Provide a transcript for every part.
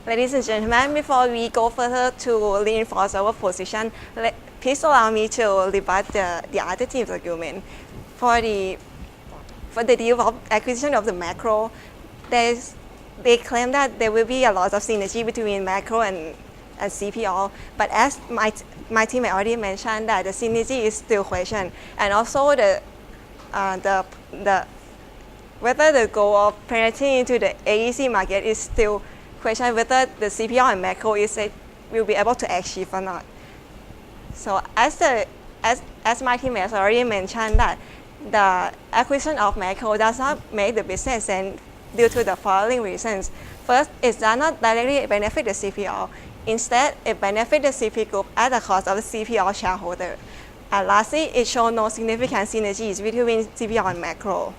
Ladies and gentlemen, before we go further to reinforce our position, please allow me to rebut the other team's argument. For the deal of acquisition of the macro, they claim that there will be a lot of synergy between macro and CPO, but as my team already mentioned that the synergy is still question, and also whether the goal of penetrating into the AEC market is still question whether the CPO and macro will be able to achieve or not. So as my team has already mentioned that the acquisition of macro does not make the business sense due to the following reasons. First, it does not directly benefit the CPO. Instead, it benefits the CP Group at the cost of the CPO shareholder. And lastly, it shows no significant synergies between CPO and macro.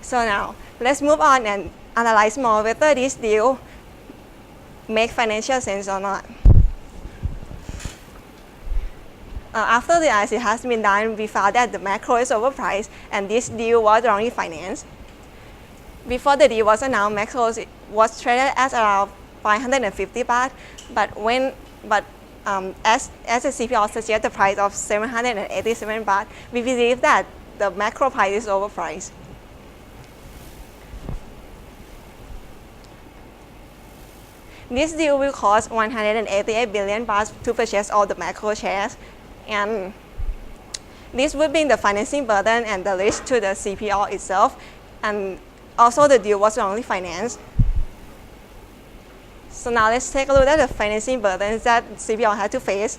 So now, let's move on and analyze more whether this deal makes financial sense or not. After the analysis has been done, we found that the macro is overpriced and this deal was wrongly financed. Before the deal was announced, macro was traded at around 550 baht, but as the CPO suggests the price of 787 baht, we believe that the macro price is overpriced. This deal will cost 188 billion baht to purchase all the macro shares, and this would bring the financing burden and the risk to the CPO itself, and also the deal was wrongly financed. So now let's take a look at the financing burdens that CPO had to face.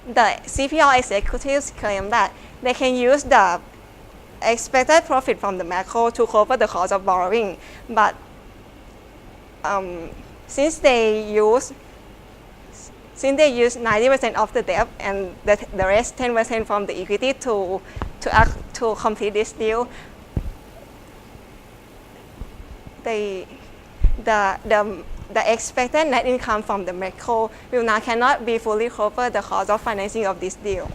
The CPO executives claim that they can use the expected profit from the macro to cover the cost of borrowing, but since they use 90% of the debt and the rest 10% from the equity to complete this deal, the expected net income from the macro cannot be fully cover the cost of financing of this deal.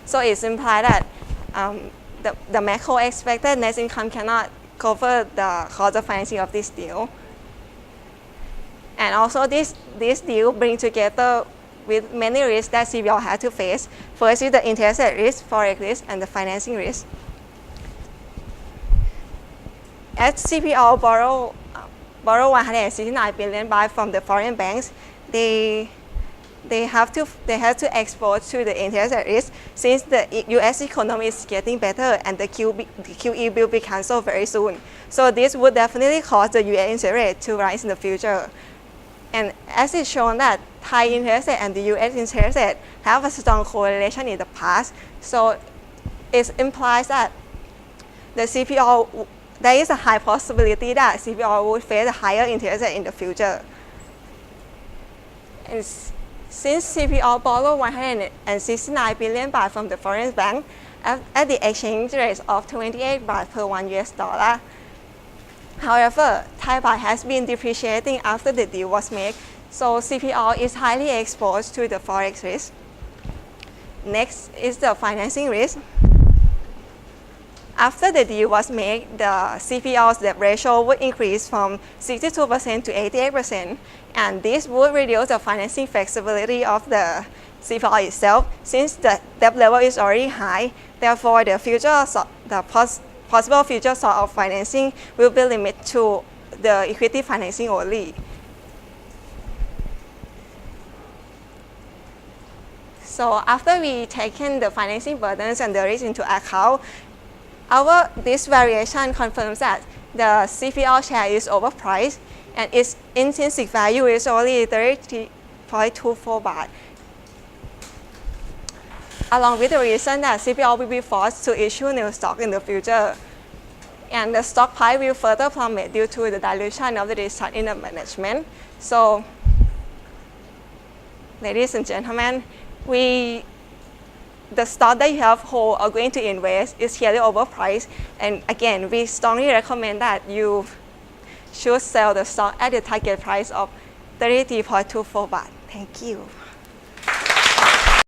So it's implied that the macro expected net income cannot cover the cost of financing of this deal. And also this deal brings together with many risks that CPO had to face. First is the interest rate risk, forex risk, and the financing risk. As CPO borrow 169 billion baht from the foreign banks, they have to expose to the interest rate risk since the U.S. economy is getting better and the QE will be cancelled very soon. So this would definitely cause the U.S. interest rate to rise in the future. And as it's shown that Thai interest rate and the U.S. interest rate have a strong correlation in the past, so it implies that there is a high possibility that CPO would face a higher interest rate in the future. And since CPO borrowed 169 billion baht from the foreign bank at the exchange rate of 28 baht per $1. However, Thai baht has been depreciating after the deal was made, so CPO is highly exposed to the forex risk. Next is the financing risk. After the deal was made, the CPO's debt ratio would increase from 62% to 88%, and this would reduce the financing flexibility of the CPO itself since the debt level is already high. Therefore, the possible future source of financing will be limited to the equity financing only. So after we taken the financing burdens and the risk into account, this variation confirms that the CPO share is overpriced and its intrinsic value is only 30.24 baht. Along with the reason that CPO will be forced to issue new stock in the future, and the stock price will further plummet due to the dilution of the distrust in the management. So, ladies and gentlemen, the stock that you have hold or going to invest is clearly overpriced, and again, we strongly recommend that you should sell the stock at the target price of 33.24 baht. Thank you.